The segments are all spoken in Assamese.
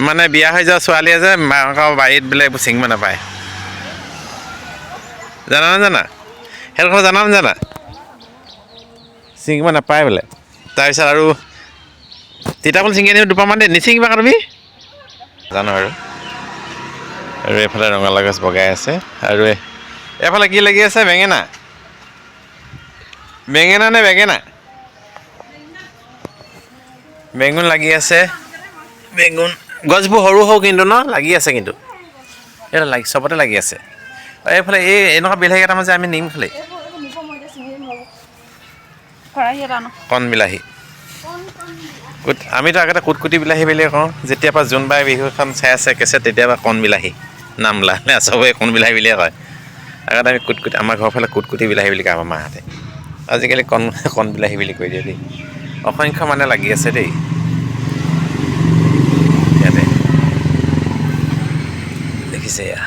মানে বিয়া হৈ যোৱা ছোৱালীয়ে যে মাকৰ বাৰীত বোলে এইবোৰ ছিঙিব নাপায় জানা নাজানা সেইটো কথা জানা নাজানা ছিঙিব নাপায় বোলে তাৰপিছত আৰু তিতাফুল ছিঙি আনিব দুপাৰমান দেই নিছিঙিবা তুমি জানো আৰু এইফালে ৰঙালাও গছ বগাই আছে আৰু এইফালে কি লাগি আছে বেঙেনা বেঙেনা নে বেঙেনা বেঙুন লাগি আছে বেঙুন গছবোৰ সৰু সৰু কিন্তু ন লাগি আছে কিন্তু এটা লাগি চবতে লাগি আছে এইফালে এই এনেকুৱা বিলাহী কেইটামান যে আমি নিম খালি কণ বিলাহী আমিতো আগতে কুটকুটি বিলাহী বুলি কওঁ যেতিয়াৰ পৰা জোনবাই বিহুখন চাই আছে কেছে তেতিয়াৰ কণ বিলাহী নাম লাহে চবেই কণ বিলাহী বুলিয়ে কয় আগতে আমি কুটকুটি আমাৰ ঘৰৰ ফালে কুটকুটি বিলাহী বুলি কয় আমাৰ মাহঁতে আজিকালি কণ বিলাহী বুলি কৈ দিয়ে দেই অসংখ্য মানে লাগি আছে দেই ইয়াতে দেখিছে এয়া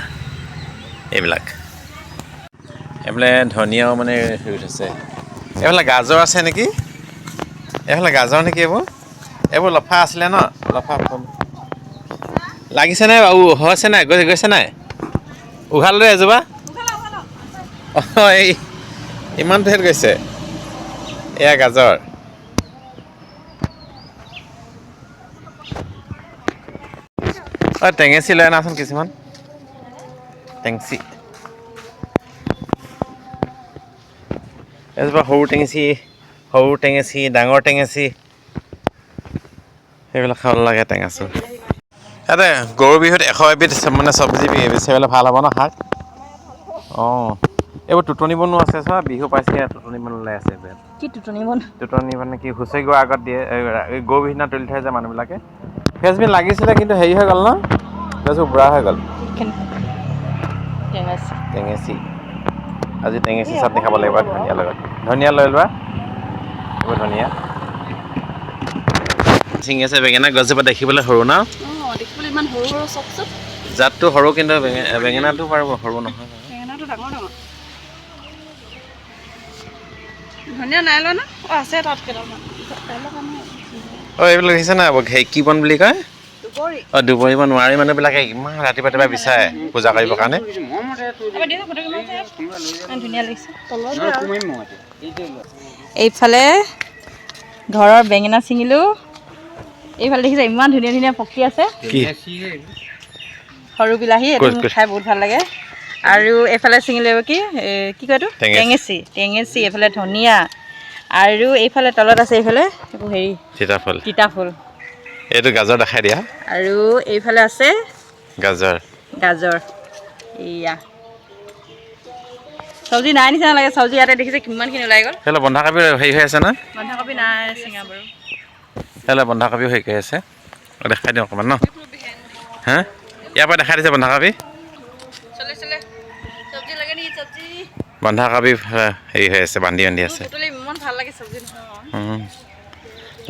এইবিলাক এইফালে ধনিয়াও মানে ৰুই থৈছে এইফালে গাজৰ আছে নেকি এইফালে গাজৰ নেকি এইবোৰ লফা আছিলে ন লফা লাগিছে নাই বাবু হৈছে নাই গৈছে নাই উঘাল লৈ এজোপা অঁ এই ইমান ঠেত গৈছে এয়া গাজৰ টেঙেচি লৈ আনাচোন কিছুমান টেঙচি এজোপা সৰু টেঙেচি ডাঙৰ টেঙেচি সেইবিলাক খাব লাগে টেঙাচো ইয়াতে গৰু বিহুত 100 এবিধ মানে চব্জি বেচিবলৈ ভাল হ'ব ন শাক অঁ এইবোৰ টুটনি বনো আছে চোৱা বিহু পাইছে টুটনি বন ওলাই আছে কি টুটনি মানে কি হুঁচৰি গোৱাৰ আগত দিয়ে গৰু বিহুৰ দিনা তুলি থৈ যায় মানুহবিলাকে ফেচবিন লাগিছিলে কিন্তু হেৰি হৈ গ'ল ন গছবোৰ বুঢ়া হৈ গ'ল টেঙেচি আজি টেঙেচি চাটনি খাব লাগিব ধনিয়াৰ লগত ধনিয়া লৈ লোৱা এইবোৰ ধনিয়া ছিঙি আছে বেঙেনা গছজোপা দেখিবলৈ সৰু ন দেখিবলৈ ইমান সৰু সৰু চব জাতটো সৰু কিন্তু বেঙেনাটো বাৰু সৰু নহয় বেঙেনাটো ডাঙৰ ধনিয়া নাই লোৱা না আছে তাত কেইটামান এইবিলাক দেখিছে নাই কি বন বুলি কয় দুবৰিব নোৱাৰি মানুহবিলাকে ইমান ৰাতিপুৱা বিচাৰে পূজা কৰিবৰ কাৰণে এইফালে ঘৰৰ বেঙেনা ছিঙিলোঁ এইফালে দেখিছে ইমান ধুনীয়া ধুনীয়া পকি আছে সৰু বিলাহী এইটো খাই বহুত ভাল লাগে আৰু এইফালে ছিঙিলে কি কয় এইটো টেঙেচি এইফালে ধনিয়া আৰু এইফালে তলত আছে এইফালে এইবোৰ হেৰি তিতাফুল এইটো গাজৰ দেখাই দিয়া আৰু এইফালে আছে গাজৰ এয়া চব্জি নাই নিচিনা লাগে চব্জি ইয়াতে দেখিছে কিমানখিনি ওলাই গ'ল হেল্ল' বন্ধাকবি হেৰি হৈ আছে না বন্ধাকবি নাই চিঙা বাৰু হেল্ল' বন্ধাকবিও হেৰি কৰি আছে দেখাই দিওঁ অকণমান ন হা ইয়াৰ পৰা দেখাই দিছে বন্ধাকবি বন্ধাকবি হেৰি হৈ আছে বান্ধি আছে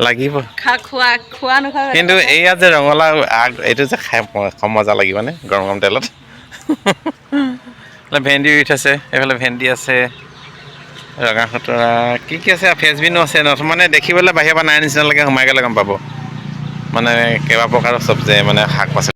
লাগিব কিন্তু এয়া যে ৰঙালাও আগ এইটো যে খাই মজা লাগিব নে গৰম তেলত ভেন্দি ৰুই থৈছে এইফালে ভেন্দি আছে ৰঙা খুতৰা কি আছে ফেচবিনো আছে মানে দেখিবলৈ বাহিৰৰ পৰা নাই নিচিনা লাগে সোমাই গ'লে গম পাব মানে কেইবা প্ৰকাৰৰ চব্জি মানে শাক পাচলি